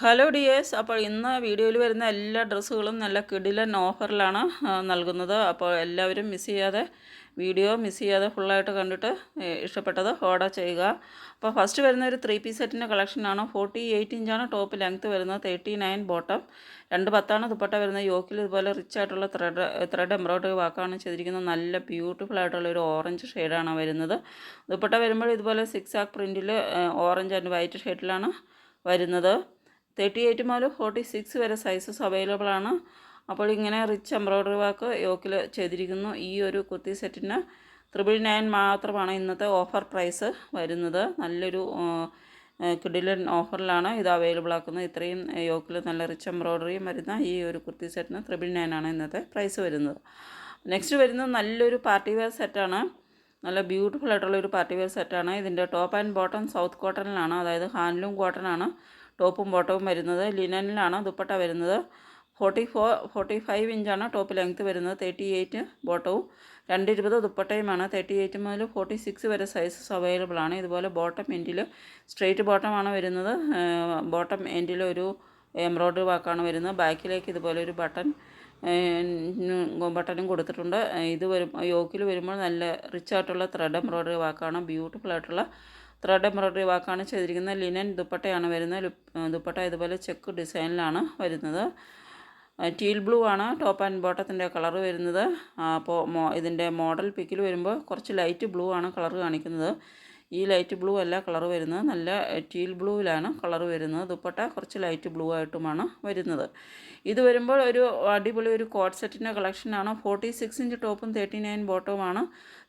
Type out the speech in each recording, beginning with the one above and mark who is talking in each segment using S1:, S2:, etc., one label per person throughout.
S1: Hello dears. അപ്പോൾ ഇന്ന് വീഡിയോയിൽ വരുന്ന എല്ലാ ഡ്രസ്സുകളും നല്ല കിടിലൻ ഓഫറിലാണ് നൽകുന്നത്. അപ്പോൾ എല്ലാവരും വീഡിയോ മിസ് ചെയ്യാതെ ഫുള്ളായിട്ട് കണ്ടിട്ട് ഇഷ്ടപ്പെട്ടത് ഓർഡർ ചെയ്യുക. അപ്പോൾ ഫസ്റ്റ് വരുന്ന ഒരു 3 പീസ് സെറ്റിൻ്റെ കളക്ഷനാണ്. 48 ഇഞ്ചാണ് ടോപ്പ് ലെങ്ത്ത് വരുന്നത്, 39 ബോട്ടം, 210 ദുപ്പട്ട വരുന്നത്. യോക്കിൽ ഇതുപോലെ റിച്ച് ആയിട്ടുള്ള ത്രെഡ് എംബ്രോയ്ഡറി വാക്കാണ് ചെയ്തിരിക്കുന്നത്. നല്ല ബ്യൂട്ടിഫുൾ ആയിട്ടുള്ള ഒരു ഓറഞ്ച് ഷെയ്ഡാണ് വരുന്നത്. ദുപ്പട്ട വരുമ്പോൾ ഇതുപോലെ 6 ആക്ക് പ്രിൻറ്റിൽ ഓറഞ്ച് ആൻഡ് വൈറ്റ് ഷെയ്ഡിലാണ് വരുന്നത്. 38 മുതൽ 46 വരെ സൈസസ് അവൈലബിൾ ആണ്. അപ്പോൾ ഇങ്ങനെ റിച്ച് എംബ്രോയ്ഡറി വർക്ക് യോക്കിൽ ചെയ്തിരിക്കുന്നു. ഈ ഒരു കുർത്തി സെറ്റിന് 999 മാത്രമാണ് ഇന്നത്തെ ഓഫർ പ്രൈസ് വരുന്നത്. നല്ലൊരു കിടിലൻ ഓഫറിലാണ് ഇത് അവൈലബിൾ ആക്കുന്നത്. ഇത്രയും യോക്കിൽ നല്ല റിച്ച് എംബ്രോയ്ഡറിയും വരുന്ന ഈ ഒരു കുർത്തി സെറ്റിന് 999 ആണ് ഇന്നത്തെ പ്രൈസ് വരുന്നത്. നെക്സ്റ്റ് വരുന്നത് നല്ലൊരു പാർട്ടി വെയർ സെറ്റാണ്. നല്ല ബ്യൂട്ടിഫുൾ ആയിട്ടുള്ളൊരു പാർട്ടി വെയർ സെറ്റാണ്. ഇതിൻ്റെ ടോപ്പ് ആൻഡ് ബോട്ടം സൗത്ത് കോട്ടണിലാണ്, അതായത് ഹാൻഡ്ലൂം കോട്ടൺ ആണ് ടോപ്പും ബോട്ടവും വരുന്നത്. ലിനനിലാണ് ദുപ്പട്ട വരുന്നത്. 45 ഇഞ്ചാണ് ടോപ്പ് ലെങ്ത്ത് വരുന്നത്, 38 ബോട്ടവും 220 ദുപ്പട്ടയുമാണ്. 38 മുതൽ 46 വരെ സൈസസ് അവൈലബിൾ ആണ്. ഇതുപോലെ ബോട്ടം എൻഡിൽ സ്ട്രെയിറ്റ് ബോട്ടമാണ് വരുന്നത്. ബോട്ടം എൻഡിൽ ഒരു എംബ്രോയ്ഡറി വർക്കാണ് വരുന്നത്. ബാക്കിലേക്ക് ഇതുപോലെ ഒരു ബട്ടണും കൊടുത്തിട്ടുണ്ട്. ഇത് യോക്കിൽ വരുമ്പോൾ നല്ല റിച്ച് ആയിട്ടുള്ള ത്രെഡ് എംബ്രോയ്ഡറി വർക്കാണ്, ബ്യൂട്ടിഫുൾ ആയിട്ടുള്ള ത്രെഡ് എംബ്രോയ്ഡറി വർക്കാണ് ചെയ്തിരിക്കുന്നത്. ലിനൻ ദുപ്പട്ടയാണ് വരുന്നത്. ദുപ്പട്ട ഇതുപോലെ ചെക്ക് ഡിസൈനിലാണ് വരുന്നത്. ടീൽ ബ്ലൂ ആണ് ടോപ്പ് ആൻഡ് ബോട്ടത്തിൻ്റെ കളർ വരുന്നത്. അപ്പോൾ ഇതിൻ്റെ മോഡൽ പിക്കിൽ വരുമ്പോൾ കുറച്ച് ലൈറ്റ് ബ്ലൂ ആണ് കളർ കാണിക്കുന്നത്. ഈ ലൈറ്റ് ബ്ലൂ അല്ല കളർ വരുന്നത്, നല്ല ടീൽ ബ്ലൂവിലാണ് കളർ വരുന്നത്. ദുപ്പട്ട കുറച്ച് ലൈറ്റ് ബ്ലൂ ആയിട്ടുമാണ് വരുന്നത്. ഇത് വരുമ്പോൾ ഒരു അടിപൊളി ഒരു കോട്ട് സെറ്റിൻ്റെ കളക്ഷനാണ്. 46 ഇഞ്ച് ടോപ്പും 39 ബോട്ടവുമാണ്.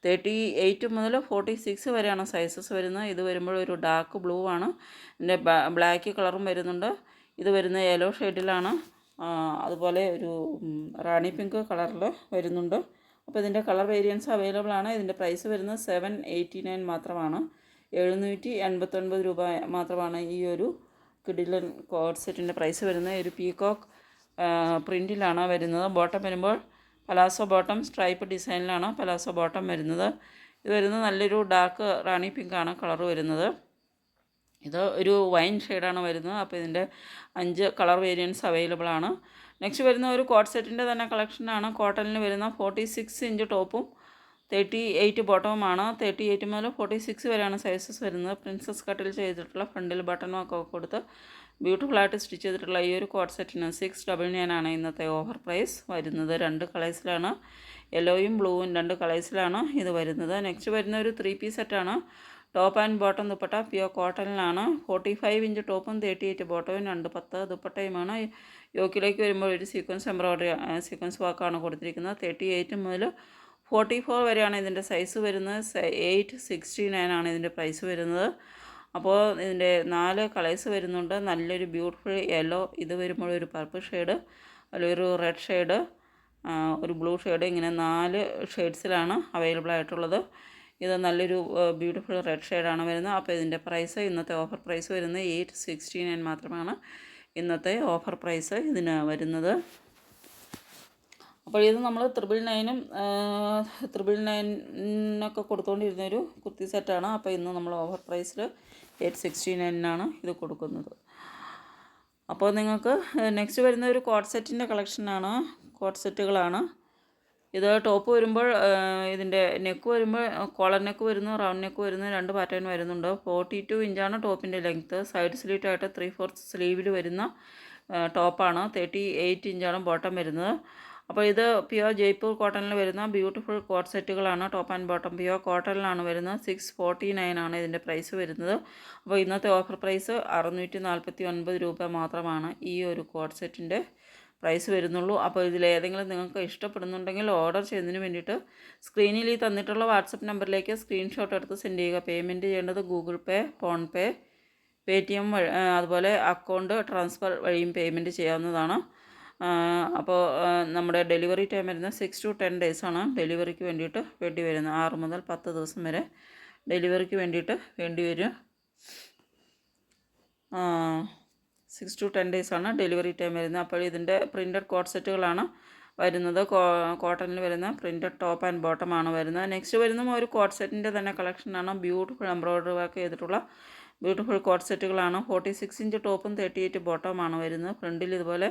S1: 38 മുതൽ 46 വരെയാണ് സൈസസ് വരുന്നത്. ഇത് വരുമ്പോൾ ഒരു ഡാർക്ക് ബ്ലൂ ആണ്. ഇതിൻ്റെ ബ്ലാക്ക് കളറും വരുന്നുണ്ട്. ഇത് വരുന്ന യെല്ലോ ഷെയ്ഡിലാണ്. അതുപോലെ ഒരു റാണി പിങ്ക് കളറിൽ വരുന്നുണ്ട്. അപ്പോൾ ഇതിൻ്റെ കളർ വേരിയൻസ് അവൈലബിൾ ആണ്. ഇതിൻ്റെ പ്രൈസ് വരുന്നത് 789 മാത്രമാണ്. 789 രൂപ മാത്രമാണ് ഈ ഒരു കിഡിലൻ കോട്ട് സെറ്റിൻ്റെ പ്രൈസ് വരുന്നത്. ഒരു പീകോക്ക് പ്രിൻറ്റിലാണ് വരുന്നത്. ബോട്ടം വരുമ്പോൾ പലാസോ ബോട്ടം സ്ട്രൈപ്പ് ഡിസൈനിലാണ് പലാസോ ബോട്ടം വരുന്നത്. ഇത് വരുന്നത് നല്ലൊരു ഡാർക്ക് റാണി പിങ്കാണ് കളർ വരുന്നത്. ഇത് ഒരു വൈൻ ഷെയ്ഡാണ് വരുന്നത്. അപ്പോൾ ഇതിൻ്റെ 5 കളർ വേരിയൻസ് അവൈലബിൾ ആണ്. നെക്സ്റ്റ് വരുന്ന ഒരു കോട്ട് സെറ്റിൻ്റെ തന്നെ കളക്ഷനാണ്. കോട്ടണിൽ വരുന്ന 46 ഇഞ്ച് ടോപ്പും 38 ബോട്ടവുമാണ്. 38 മുതൽ 46 വരെയാണ് സൈസസ് വരുന്നത്. പ്രിൻസസ് കട്ടിൽ ചെയ്തിട്ടുള്ള ഫ്രണ്ടിൽ ബട്ടണും ഒക്കെ കൊടുത്ത് ബ്യൂട്ടിഫുള്ളായിട്ട് സ്റ്റിച്ച് ചെയ്തിട്ടുള്ള ഈ ഒരു കോട്ട് സെറ്റിന് 699 ആണ് ഇന്നത്തെ ഓഫർ പ്രൈസ് വരുന്നത്. 2 കളേഴ്സിലാണ്, യെല്ലോയും ബ്ലൂവും 2 കളേഴ്സിലാണ് ഇത് വരുന്നത്. നെക്സ്റ്റ് വരുന്ന ഒരു 3 പീസ് സെറ്റാണ്. Top and bottom dupatta pure കോട്ടണിലാണ്. 45 ഇഞ്ച് ടോപ്പും 38 ബോട്ടവും 210 ദുപ്പട്ടയുമാണ്. യോക്കിലേക്ക് വരുമ്പോൾ ഒരു സീക്വൻസ് വർക്കാണ് കൊടുത്തിരിക്കുന്നത്. 38 മുതൽ 44 വരെയാണ് ഇതിൻ്റെ സൈസ് വരുന്നത്. 869 ആണ് ഇതിൻ്റെ പ്രൈസ് വരുന്നത്. അപ്പോൾ ഇതിൻ്റെ 4 കളേഴ്സ് വരുന്നുണ്ട്. നല്ലൊരു ബ്യൂട്ടിഫുൾ യെല്ലോ, ഇത് വരുമ്പോൾ ഒരു പർപ്പിൾ ഷെയ്ഡ്, അതിലൊരു റെഡ് ഷെയ്ഡ്, ഒരു ബ്ലൂ ഷെയ്ഡ്, ഇങ്ങനെ 4 ഷെയ്ഡ്സിലാണ് അവൈലബിൾ ആയിട്ടുള്ളത്. ഇത് നല്ലൊരു ബ്യൂട്ടിഫുൾ റെഡ് ഷെയ്ഡാണ് വരുന്നത്. അപ്പോൾ ഇതിൻ്റെ പ്രൈസ് ഇന്നത്തെ ഓഫർ പ്രൈസ് വരുന്നത് 869 മാത്രമാണ് ഇന്നത്തെ ഓഫർ പ്രൈസ് ഇതിന് വരുന്നത്. അപ്പോൾ ഇത് നമ്മൾ 999 കൊടുത്തുകൊണ്ടിരുന്നൊരു കുർത്തി സെറ്റാണ്. അപ്പോൾ ഇന്ന് നമ്മൾ ഓഫർ പ്രൈസിൽ 869 ഇത് കൊടുക്കുന്നത്. അപ്പോൾ നിങ്ങൾക്ക് നെക്സ്റ്റ് വരുന്ന ഒരു കോട്ട് സെറ്റിൻ്റെ കളക്ഷനാണ്, കോട്ട് സെറ്റുകളാണ്. ഇത് ടോപ്പ് വരുമ്പോൾ ഇതിൻ്റെ നെക്ക് വരുമ്പോൾ കോളർ നെക്ക് വരുന്നു, റൗണ്ട് നെക്ക് വരുന്നു, 2 പാറ്റേൺ വരുന്നുണ്ട്. 42 ഇഞ്ചാണ് ടോപ്പിൻ്റെ ലെങ്ത്ത്. സൈഡ് സ്ലീറ്റായിട്ട് 3/4 സ്ലീവിൽ വരുന്ന ടോപ്പാണ്. 38 ഇഞ്ചാണ് ബോട്ടം വരുന്നത്. അപ്പോൾ ഇത് പ്യുവർ ജയ്പൂർ കോട്ടണിൽ വരുന്ന ബ്യൂട്ടിഫുൾ കോട്ട് സെറ്റുകളാണ്. ടോപ്പ് ആൻഡ് ബോട്ടം പ്യുവർ കോട്ടണിലാണ് വരുന്നത്. 649 ആണ് ഇതിൻ്റെ പ്രൈസ് വരുന്നത്. അപ്പോൾ ഇന്നത്തെ ഓഫർ പ്രൈസ് 649 രൂപ മാത്രമാണ് ഈ ഒരു കോട്ട് സെറ്റിൻ്റെ പ്രൈസ് വരുന്നുള്ളൂ. അപ്പോൾ ഇതിലേതെങ്കിലും നിങ്ങൾക്ക് ഇഷ്ടപ്പെടുന്നുണ്ടെങ്കിൽ ഓർഡർ ചെയ്യുന്നതിന് വേണ്ടിയിട്ട് സ്ക്രീനിൽ ഈ തന്നിട്ടുള്ള വാട്സപ്പ് നമ്പറിലേക്ക് സ്ക്രീൻഷോട്ട് എടുത്ത് സെൻഡ് ചെയ്യുക. പേയ്മെൻറ്റ് ചെയ്യേണ്ടത് ഗൂഗിൾ പേ, ഫോൺപേ, പേടിഎം വഴി, അതുപോലെ അക്കൗണ്ട് ട്രാൻസ്ഫർ വഴിയും പേയ്മെൻറ്റ് ചെയ്യാവുന്നതാണ്. അപ്പോൾ നമ്മുടെ ഡെലിവറി ടൈം വരുന്നത് 6 to 10 ഡേയ്സാണ് ഡെലിവറിക്ക് വേണ്ടിയിട്ട് വേണ്ടി വരുന്നത്. 6 മുതൽ 10 ദിവസം വരെ ഡെലിവറിക്ക് വേണ്ടിയിട്ട് വേണ്ടി വരും. 6 to 10 ഡേയ്സാണ് ഡെലിവറി ടൈം വരുന്നത്. അപ്പോൾ ഇതിൻ്റെ പ്രിൻറ്റഡ് കോട്ട് സെറ്റുകളാണ് വരുന്നത്. കോട്ടണിൽ വരുന്ന പ്രിൻറ്റഡ് ടോപ്പ് ആൻഡ് ബോട്ടമാണ് വരുന്നത്. നെക്സ്റ്റ് വരുന്ന ഒരു കോട്ട് സെറ്റിൻ്റെ തന്നെ കളക്ഷനാണ്. ബ്യൂട്ടിഫുൾ എംബ്രോയ്ഡറി വർക്ക് ചെയ്തിട്ടുള്ള ബ്യൂട്ടിഫുൾ കോട്ട് സെറ്റുകളാണ്. 46 ഇഞ്ച് ടോപ്പും 38 ബോട്ടവുമാണ് വരുന്നത്. ഫ്രണ്ടിൽ ഇതുപോലെ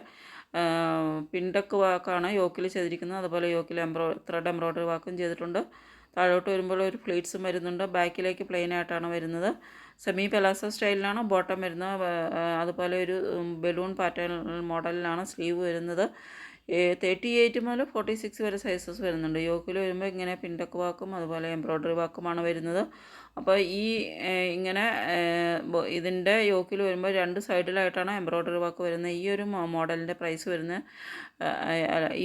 S1: പിൻഡക്ക് വാക്കാണ് യോക്കിൽ ചെയ്തിരിക്കുന്നത്. അതുപോലെ യോക്കിൽ ത്രെഡ് എംബ്രോയ്ഡറി വാക്കും ചെയ്തിട്ടുണ്ട്. താഴോട്ട് വരുമ്പോൾ ഒരു ഫ്ലീറ്റ്സും വരുന്നുണ്ട്. ബാക്കിലേക്ക് പ്ലെയിൻ ആയിട്ടാണ് വരുന്നത്. സെമി പെലാസോ സ്റ്റൈലിലാണ് ബോട്ടം വരുന്നത്. അതുപോലെ ഒരു ബലൂൺ പാറ്റേൺ മോഡലിലാണ് സ്ലീവ് വരുന്നത്. 38 മുതൽ 46 വരെ സൈസസ് വരുന്നുണ്ട്. യോക്കിൽ വരുമ്പോൾ ഇങ്ങനെ പിൻഡക്ക് വാക്കും അതുപോലെ എംബ്രോയ്ഡറി വാക്കുമാണ് വരുന്നത്. അപ്പോൾ ഈ ഇങ്ങനെ ഇതിൻ്റെ യോക്കിൽ വരുമ്പോൾ 2 സൈഡിലായിട്ടാണ് എംബ്രോയ്ഡറി വർക്ക് വരുന്നത്. ഈ ഒരു മോഡലിൻ്റെ പ്രൈസ് വരുന്നത്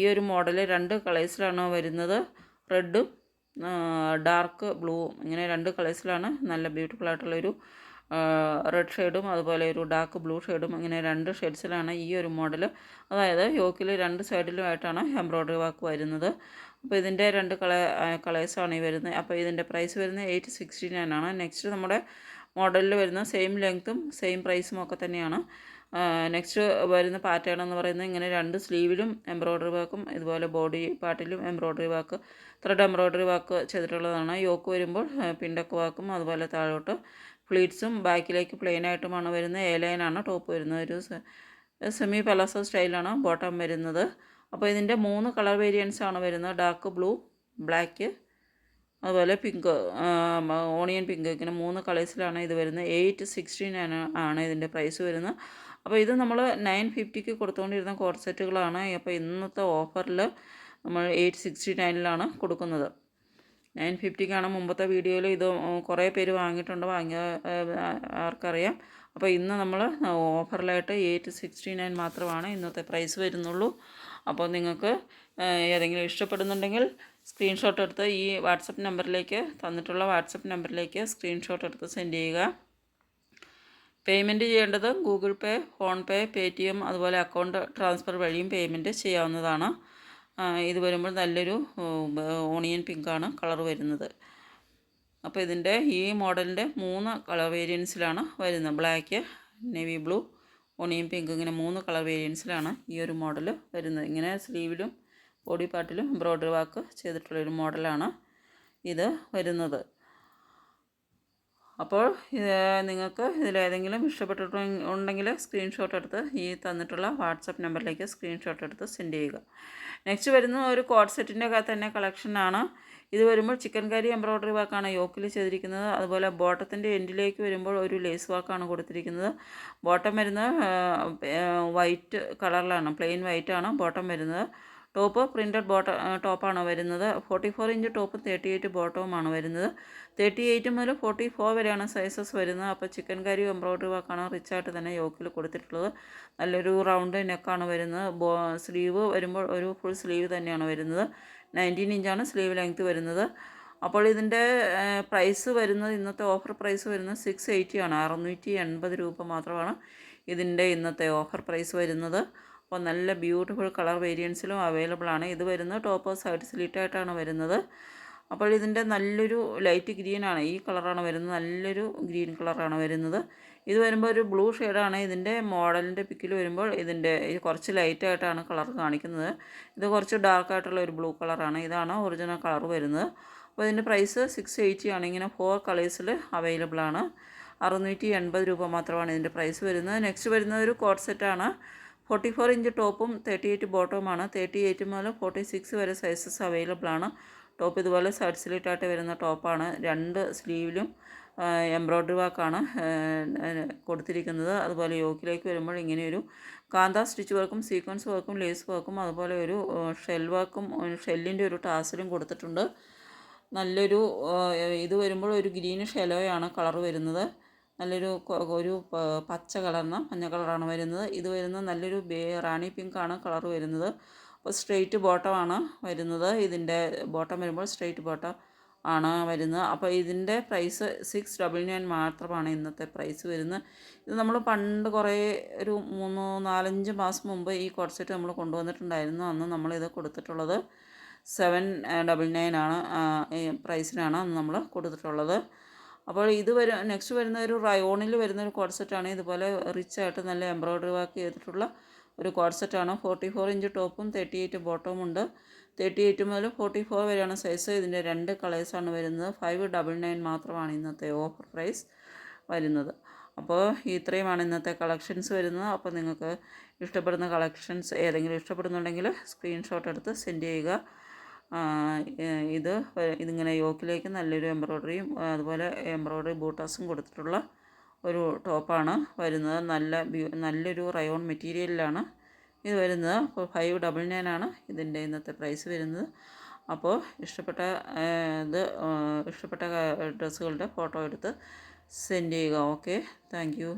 S1: ഈ ഒരു മോഡൽ 2 കളേഴ്സിലാണ് വരുന്നത്. റെഡും ഡാർക്ക് ബ്ലൂവും ഇങ്ങനെ 2 കളേഴ്സിലാണ്. നല്ല ബ്യൂട്ടിഫുൾ ആയിട്ടുള്ളൊരു റെഡ് ഷെയ്ഡും അതുപോലെ ഒരു ഡാർക്ക് ബ്ലൂ ഷെയ്ഡും ഇങ്ങനെ 2 ഷെയ്ഡ്സിലാണ് ഈ ഒരു മോഡൽ. അതായത് യോക്കിൽ 2 സൈഡിലുമായിട്ടാണ് എംബ്രോയ്ഡറി വർക്ക് വരുന്നത്. അപ്പോൾ ഇതിൻ്റെ 2 കളേഴ്സാണ് ഈ വരുന്നത്. അപ്പോൾ ഇതിൻ്റെ പ്രൈസ് വരുന്നത് 869 ആണ്. നെക്സ്റ്റ് നമ്മുടെ മോഡലിൽ വരുന്ന സെയിം ലെങ്ത്തും സെയിം പ്രൈസും ഒക്കെ തന്നെയാണ്. നെക്സ്റ്റ് വരുന്ന പാറ്റേൺ എന്ന് പറയുന്നത് ഇങ്ങനെ 2 സ്ലീവിലും എംബ്രോയ്ഡറി വർക്കും ഇതുപോലെ ബോഡി പാർട്ടിലും embroidery work thread embroidery work ചെയ്തിട്ടുള്ളതാണ്. യോക്ക് വരുമ്പോൾ പിൻഡക്ക് വാക്കും അതുപോലെ താഴോട്ട് ഫ്ലീറ്റ്സും ബാക്കിലേക്ക് പ്ലെയിൻ ആയിട്ടുമാണ് വരുന്നത്. ലൈനാണ് ടോപ്പ് വരുന്നത്. ഒരു സെമി പലാസോ സ്റ്റൈലാണ് ബോട്ടം വരുന്നത്. അപ്പോൾ ഇതിൻ്റെ 3 കളർ വേരിയൻസ് ആണ് വരുന്നത്. ഡാർക്ക് ബ്ലൂ, ബ്ലാക്ക് അതുപോലെ പിങ്ക്, ഓണിയൻ പിങ്ക് ഇങ്ങനെ 3 കളേഴ്സിലാണ് ഇത് വരുന്നത്. 869 ആണ് ഇതിൻ്റെ പ്രൈസ് വരുന്നത്. അപ്പോൾ ഇത് നമ്മൾ 950 കൊടുത്തുകൊണ്ടിരുന്ന കോട്ട് സെറ്റുകളാണ്. അപ്പോൾ ഇന്നത്തെ ഓഫറിൽ നമ്മൾ 869 കൊടുക്കുന്നത്. 950 മുമ്പത്തെ വീഡിയോയിൽ ഇത് കുറേ പേര് വാങ്ങിയിട്ടുണ്ട്. വാങ്ങിയ ആർക്കറിയാം. അപ്പോൾ ഇന്ന് നമ്മൾ ഓഫറിലായിട്ട് 869 മാത്രമാണ് ഇന്നത്തെ പ്രൈസ് വരുന്നുള്ളൂ. അപ്പോൾ നിങ്ങൾക്ക് ഏതെങ്കിലും ഇഷ്ടപ്പെടുന്നുണ്ടെങ്കിൽ സ്ക്രീൻഷോട്ട് എടുത്ത് ഈ വാട്സപ്പ് നമ്പറിലേക്ക് തന്നിട്ടുള്ള വാട്സപ്പ് നമ്പറിലേക്ക് സ്ക്രീൻഷോട്ട് എടുത്ത് സെൻഡ് ചെയ്യുക. പേയ്മെൻറ്റ് ചെയ്യേണ്ടത് ഗൂഗിൾ പേ, ഫോൺപേ, പേടിഎം അതുപോലെ അക്കൗണ്ട് ട്രാൻസ്ഫർ വഴിയും പേയ്മെൻറ്റ് ചെയ്യാവുന്നതാണ്. ഇത് വരുമ്പോൾ നല്ലൊരു ഓണിയൻ പിങ്കാണ് കളർ വരുന്നത്. അപ്പോൾ ഇതിൻ്റെ ഈ മോഡലിൻ്റെ 3 കളർ വേരിയൻസിലാണ് വരുന്നത്. Black, navy blue, onion pink ഇങ്ങനെ 3 കളർ വേരിയൻസിലാണ് ഈ ഒരു മോഡൽ വരുന്നത്. ഇങ്ങനെ സ്ലീവിലും ബോഡി പാർട്ടിലും എംബ്രോയ്ഡറി വർക്ക് ചെയ്തിട്ടുള്ളൊരു മോഡലാണ് ഇത് വരുന്നത്. അപ്പോൾ നിങ്ങൾക്ക് ഇതിലേതെങ്കിലും ഇഷ്ടപ്പെട്ടിട്ടുണ്ടെങ്കിൽ സ്ക്രീൻഷോട്ട് എടുത്ത് ഈ തന്നിട്ടുള്ള വാട്സപ്പ് നമ്പറിലേക്ക് സ്ക്രീൻഷോട്ട് എടുത്ത് സെൻഡ് ചെയ്യുക. നെക്സ്റ്റ് വരുന്ന ഒരു കോട്ട് സെറ്റിൻ്റെ തന്നെ കളക്ഷനാണ്. ഇത് വരുമ്പോൾ ചിക്കൻ കറി എംബ്രോയ്ഡറി വർക്കാണ് യോക്കിൽ ചെയ്തിരിക്കുന്നത്. അതുപോലെ ബോട്ടത്തിൻ്റെ എൻഡിലേക്ക് വരുമ്പോൾ ഒരു ലേസ് വർക്കാണ് കൊടുത്തിരിക്കുന്നത്. ബോട്ടം വരുന്നത് വൈറ്റ് കളറിലാണ്, പ്ലെയിൻ വൈറ്റാണ് ബോട്ടം വരുന്നത്. ടോപ്പ് പ്രിൻറ്റഡ് ടോപ്പാണ് വരുന്നത്. 44 ഇഞ്ച് ടോപ്പും 38 ബോട്ടവുമാണ് വരുന്നത്. 38 മുതൽ 44 വരെയാണ് സൈസസ് വരുന്നത്. അപ്പോൾ ചിക്കൻ കറി എംബ്രോയ്ഡറി വർക്കാണ് റിച്ചായിട്ട് തന്നെ യോക്കിൽ കൊടുത്തിട്ടുള്ളത്. നല്ലൊരു റൗണ്ട് നെക്കാണ് വരുന്നത്. സ്ലീവ് വരുമ്പോൾ ഒരു ഫുൾ സ്ലീവ് തന്നെയാണ് വരുന്നത്. 19 ഇഞ്ചാണ് സ്ലീവ് ലെങ്ത്ത് വരുന്നത്. അപ്പോൾ ഇതിൻ്റെ പ്രൈസ് വരുന്നത് ഇന്നത്തെ ഓഫർ പ്രൈസ് വരുന്നത് 680 ആണ്. 680 രൂപ മാത്രമാണ് ഇതിൻ്റെ ഇന്നത്തെ ഓഫർ പ്രൈസ് വരുന്നത്. അപ്പോൾ നല്ല ബ്യൂട്ടിഫുൾ കളർ വേരിയൻസിലും അവൈലബിൾ ആണ്. ഇത് വരുന്നത് ടോപ്പ് സൈഡ് സ്ലിറ്റായിട്ടാണ് വരുന്നത്. അപ്പോൾ ഇതിൻ്റെ നല്ലൊരു ലൈറ്റ് ഗ്രീനാണ്, ഈ കളറാണ് വരുന്നത്. നല്ലൊരു ഗ്രീൻ കളറാണ് വരുന്നത്. ഇത് വരുമ്പോൾ ഒരു ബ്ലൂ ഷെയ്ഡാണ്. ഇതിൻ്റെ മോഡലിൻ്റെ പിക്കിൽ വരുമ്പോൾ ഇതിൻ്റെ കുറച്ച് ലൈറ്റായിട്ടാണ് കളർ കാണിക്കുന്നത്. ഇത് കുറച്ച് ഡാർക്കായിട്ടുള്ള ഒരു ബ്ലൂ കളറാണ്. ഇതാണ് ഒറിജിനൽ കളർ വരുന്നത്. അപ്പോൾ ഇതിൻ്റെ പ്രൈസ് 680 ആണ്. ഇങ്ങനെ 4 കളേഴ്സിൽ അവൈലബിൾ ആണ്. 680 രൂപ മാത്രമാണ് ഇതിൻ്റെ പ്രൈസ് വരുന്നത്. നെക്സ്റ്റ് വരുന്നത് ഒരു കോട്ട് സെറ്റാണ്. 44 ഇഞ്ച് ടോപ്പും 38 ബോട്ടവുമാണ്. 38 മുതൽ 46 വരെ സൈസസ് അവൈലബിൾ ആണ്. ടോപ്പ് ഇതുപോലെ സൈഡ് സ്ലിറ്റായിട്ട് വരുന്ന ടോപ്പാണ്. 2 സ്ലീവിലും എംബ്രോയ്ഡറി വർക്കാണ് കൊടുത്തിരിക്കുന്നത്. അതുപോലെ യോക്കിലേക്ക് വരുമ്പോൾ ഇങ്ങനെയൊരു കാന്ത സ്റ്റിച്ച് വർക്കും സീക്വൻസ് വർക്കും ലേസ് വർക്കും അതുപോലെ ഒരു ഷെൽ വർക്കും ഷെല്ലിൻ്റെ ഒരു ടാസലും കൊടുത്തിട്ടുണ്ട്. നല്ലൊരു ഇത് വരുമ്പോൾ ഒരു ഗ്രീനിഷ് യെല്ലോയാണ് കളർ വരുന്നത്. നല്ലൊരു ഒരു പച്ച കളർന്ന മഞ്ഞ കളറാണ് വരുന്നത്. ഇത് വരുന്നത് നല്ലൊരു റാണി പിങ്കാണ് കളർ വരുന്നത്. അപ്പോൾ സ്ട്രെയിറ്റ് ബോട്ടമാണ് വരുന്നത്. ഇതിൻ്റെ ബോട്ടം വരുമ്പോൾ സ്ട്രെയിറ്റ് ബോട്ടം ആണ് വരുന്നത്. അപ്പോൾ ഇതിൻ്റെ പ്രൈസ് 699 മാത്രമാണ് ഇന്നത്തെ പ്രൈസ് വരുന്നത്. ഇത് നമ്മൾ പണ്ട് കുറേ ഒരു 3-4-5 മാസം മുമ്പ് ഈ കോട്ട് സെറ്റ് നമ്മൾ കൊണ്ടുവന്നിട്ടുണ്ടായിരുന്നു. അന്ന് നമ്മളിത് കൊടുത്തിട്ടുള്ളത് 799 ആണ് പ്രൈസിനാണ് അന്ന് നമ്മൾ കൊടുത്തിട്ടുള്ളത്. അപ്പോൾ ഇത് നെക്സ്റ്റ് വരുന്ന ഒരു റയോണിൽ വരുന്ന ഒരു കോട്ട് സെറ്റാണ്. ഇതുപോലെ റിച്ചായിട്ട് നല്ല എംബ്രോയ്ഡറി വർക്ക് ചെയ്തിട്ടുള്ള ഒരു കോട്ട് സെറ്റാണ്. 44 ഇഞ്ച് ടോപ്പും 38 ബോട്ടവും ഉണ്ട്. 38 മുതൽ 44 വരെയാണ് സൈസ്. ഇതിൻ്റെ 2 കളേഴ്സാണ് വരുന്നത്. 599 മാത്രമാണ് ഇന്നത്തെ ഓഫർ പ്രൈസ് വരുന്നത്. അപ്പോൾ ഇത്രയുമാണ് ഇന്നത്തെ കളക്ഷൻസ് വരുന്നത്. അപ്പോൾ നിങ്ങൾക്ക് ഇഷ്ടപ്പെടുന്ന കളക്ഷൻസ് ഏതെങ്കിലും ഇഷ്ടപ്പെടുന്നുണ്ടെങ്കിൽ സ്ക്രീൻഷോട്ട് എടുത്ത് സെൻഡ് ചെയ്യുക. ഇതിങ്ങനെ യോക്കിലേക്ക് നല്ലൊരു എംബ്രോയ്ഡറിയും അതുപോലെ എംബ്രോയ്ഡറി ബൂട്ടാസും കൊടുത്തിട്ടുള്ള ഒരു ടോപ്പാണ് വരുന്നത്. നല്ലൊരു റയോൺ മെറ്റീരിയലിലാണ് ഇത് വരുന്നത്. അപ്പോൾ 599 ആണ് ഇതിൻ്റെ ഇന്നത്തെ പ്രൈസ് വരുന്നത്. അപ്പോൾ ഇഷ്ടപ്പെട്ട ഡ്രസ്സുകളുടെ ഫോട്ടോ എടുത്ത് സെൻഡ് ചെയ്യുക. Okay, thank you.